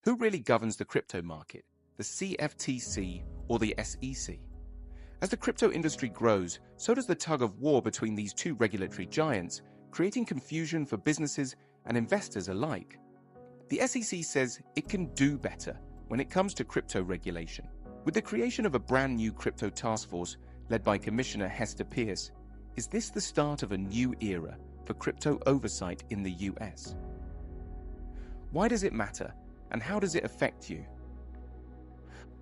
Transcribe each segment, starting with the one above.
Who really governs the crypto market, the CFTC or the SEC? As the crypto industry grows, so does the tug-of-war between these two regulatory giants, creating confusion for businesses and investors alike. The SEC says it can do better when it comes to crypto regulation. With the creation of a brand new crypto task force led by Commissioner Hester Peirce, is this the start of a new era for crypto oversight in the US? Why does it matter, and how does it affect you?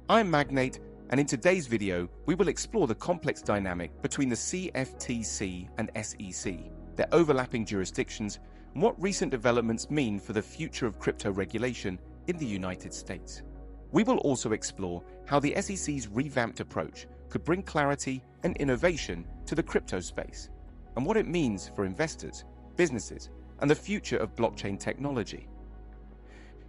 I'm Magnate, and in today's video, we will explore the complex dynamic between the CFTC and SEC, their overlapping jurisdictions, and what recent developments mean for the future of crypto regulation in the United States. We will also explore how the SEC's revamped approach could bring clarity and innovation to the crypto space, and what it means for investors, businesses, and the future of blockchain technology.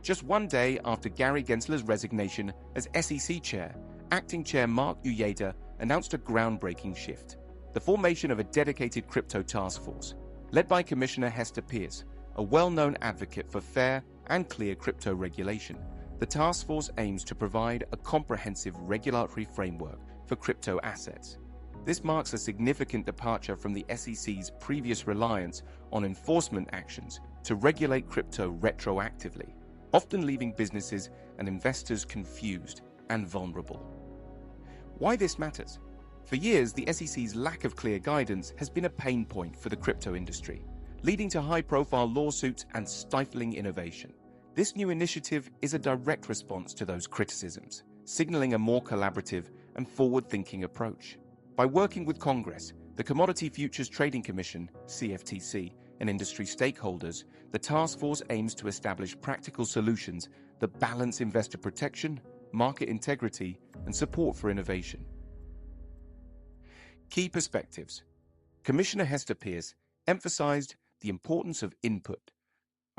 Just one day after Gary Gensler's resignation as SEC chair, acting chair Mark Uyeda announced a groundbreaking shift: the formation of a dedicated crypto task force, led by Commissioner Hester Peirce, a well-known advocate for fair and clear crypto regulation. The task force aims to provide a comprehensive regulatory framework for crypto assets. This marks a significant departure from the SEC's previous reliance on enforcement actions to regulate crypto retroactively, often leaving businesses and investors confused and vulnerable. Why this matters? For years, the SEC's lack of clear guidance has been a pain point for the crypto industry, leading to high-profile lawsuits and stifling innovation. This new initiative is a direct response to those criticisms, signaling a more collaborative and forward-thinking approach. By working with Congress, the Commodity Futures Trading Commission, CFTC, and industry stakeholders, the task force aims to establish practical solutions that balance investor protection, market integrity, and support for innovation. Key perspectives. Commissioner Hester Peirce emphasized the importance of input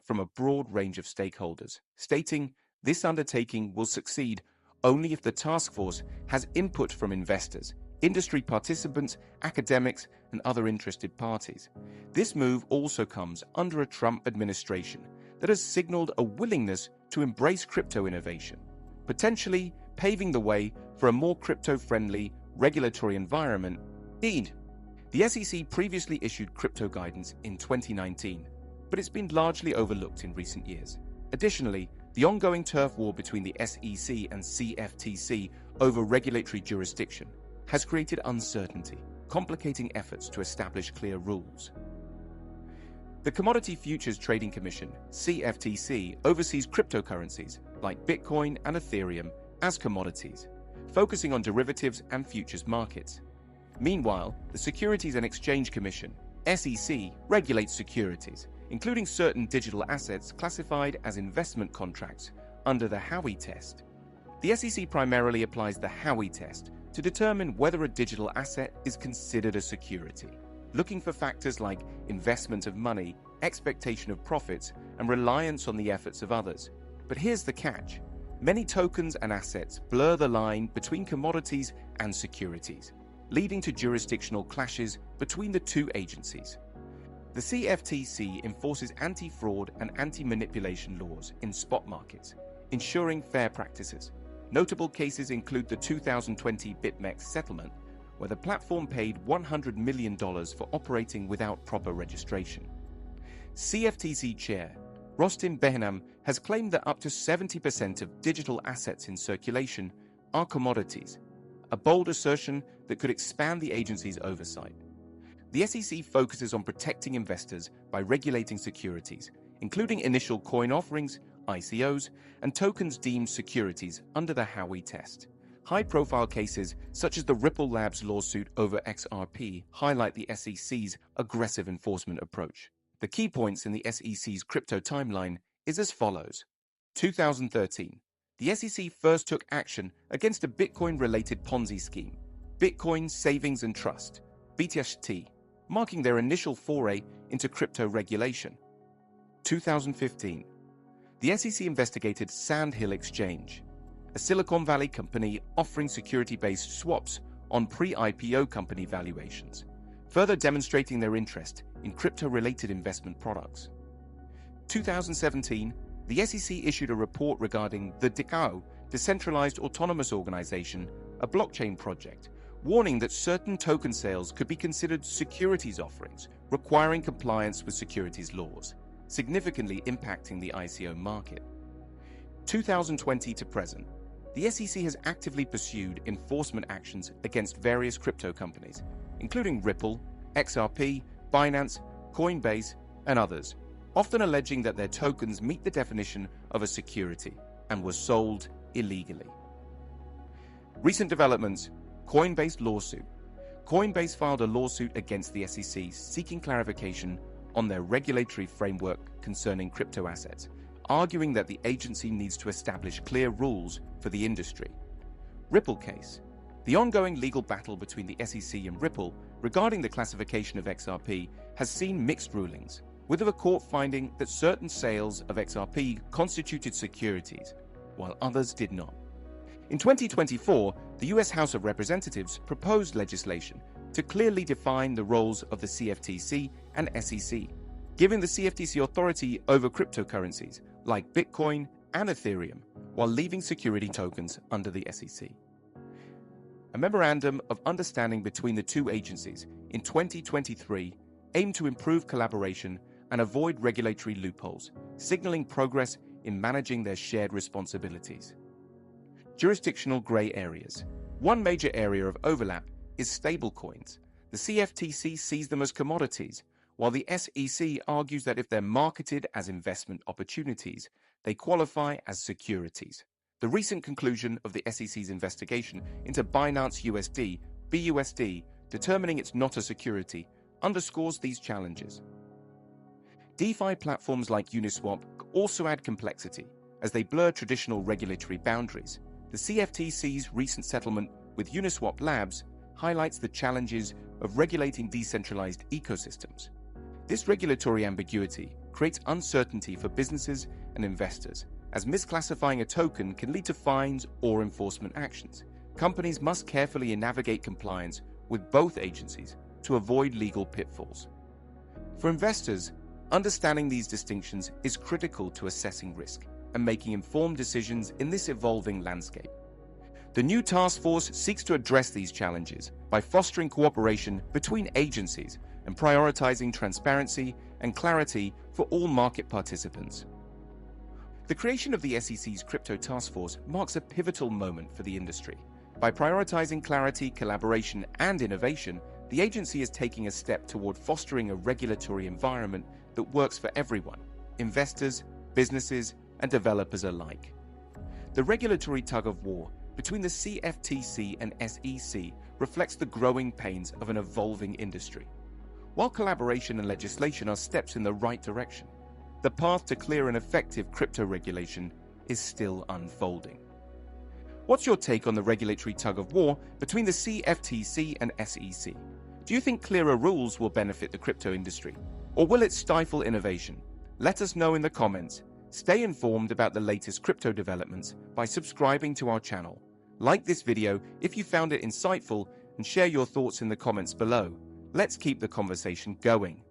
from a broad range of stakeholders, stating this undertaking will succeed only if the task force has input from investors, industry participants, academics, and other interested parties. This move also comes under a Trump administration that has signaled a willingness to embrace crypto innovation, potentially paving the way for a more crypto-friendly regulatory environment. Indeed, the SEC previously issued crypto guidance in 2019, but it's been largely overlooked in recent years. Additionally, the ongoing turf war between the SEC and CFTC over regulatory jurisdiction has created uncertainty, complicating efforts to establish clear rules. The Commodity Futures Trading Commission, CFTC, oversees cryptocurrencies like Bitcoin and Ethereum as commodities, focusing on derivatives and futures markets. Meanwhile, the Securities and Exchange Commission, SEC, regulates securities, including certain digital assets classified as investment contracts under the Howey test. The SEC primarily applies the Howey test to determine whether a digital asset is considered a security, looking for factors like investment of money, expectation of profits, and reliance on the efforts of others. But here's the catch. Many tokens and assets blur the line between commodities and securities, leading to jurisdictional clashes between the two agencies. The CFTC enforces anti-fraud and anti-manipulation laws in spot markets, ensuring fair practices. Notable cases include the 2020 BitMEX settlement, where the platform paid $100 million for operating without proper registration. CFTC Chair Rostin Behnam has claimed that up to 70% of digital assets in circulation are commodities, a bold assertion that could expand the agency's oversight. The SEC focuses on protecting investors by regulating securities, including initial coin offerings, ICOs, and tokens deemed securities under the Howey test. High-profile cases such as the Ripple Labs lawsuit over XRP highlight the SEC's aggressive enforcement approach. The key points in the SEC's crypto timeline is as follows. 2013. The SEC first took action against a Bitcoin-related Ponzi scheme, Bitcoin Savings and Trust, BTST, marking their initial foray into crypto regulation. 2015. The SEC investigated Sand Hill Exchange, a Silicon Valley company offering security-based swaps on pre-IPO company valuations, further demonstrating their interest in crypto-related investment products. 2017, the SEC issued a report regarding the DAO, Decentralized Autonomous Organization, a blockchain project, warning that certain token sales could be considered securities offerings, requiring compliance with securities laws, significantly impacting the ICO market. 2020 to present, the SEC has actively pursued enforcement actions against various crypto companies, including Ripple, XRP, Binance, Coinbase, and others, often alleging that their tokens meet the definition of a security and were sold illegally. Recent developments: Coinbase lawsuit. Coinbase filed a lawsuit against the SEC seeking clarification on their regulatory framework concerning crypto assets, arguing that the agency needs to establish clear rules for the industry. Ripple case. The ongoing legal battle between the SEC and Ripple regarding the classification of XRP has seen mixed rulings, with the court finding that certain sales of XRP constituted securities, while others did not. In 2024, the U.S. House of Representatives proposed legislation to clearly define the roles of the CFTC and SEC, giving the CFTC authority over cryptocurrencies like Bitcoin and Ethereum, while leaving security tokens under the SEC. A memorandum of understanding between the two agencies in 2023 aimed to improve collaboration and avoid regulatory loopholes, signaling progress in managing their shared responsibilities. Jurisdictional gray areas. One major area of overlap is stablecoins. The CFTC sees them as commodities, while the SEC argues that if they're marketed as investment opportunities, they qualify as securities. The recent conclusion of the SEC's investigation into Binance USD, BUSD, determining it's not a security, underscores these challenges. DeFi platforms like Uniswap also add complexity, as they blur traditional regulatory boundaries. The CFTC's recent settlement with Uniswap Labs highlights the challenges of regulating decentralized ecosystems. This regulatory ambiguity creates uncertainty for businesses and investors, as misclassifying a token can lead to fines or enforcement actions. Companies must carefully navigate compliance with both agencies to avoid legal pitfalls. For investors, understanding these distinctions is critical to assessing risk and making informed decisions in this evolving landscape. The new task force seeks to address these challenges by fostering cooperation between agencies and prioritizing transparency and clarity for all market participants. The creation of the SEC's Crypto Task Force marks a pivotal moment for the industry. By prioritizing clarity, collaboration, and innovation, the agency is taking a step toward fostering a regulatory environment that works for everyone: investors, businesses, and developers alike. The regulatory tug-of-war between the CFTC and SEC reflects the growing pains of an evolving industry. While collaboration and legislation are steps in the right direction, the path to clear and effective crypto regulation is still unfolding. What's your take on the regulatory tug-of-war between the CFTC and SEC? Do you think clearer rules will benefit the crypto industry, or will it stifle innovation? Let us know in the comments. Stay informed about the latest crypto developments by subscribing to our channel. Like this video if you found it insightful and share your thoughts in the comments below. Let's keep the conversation going.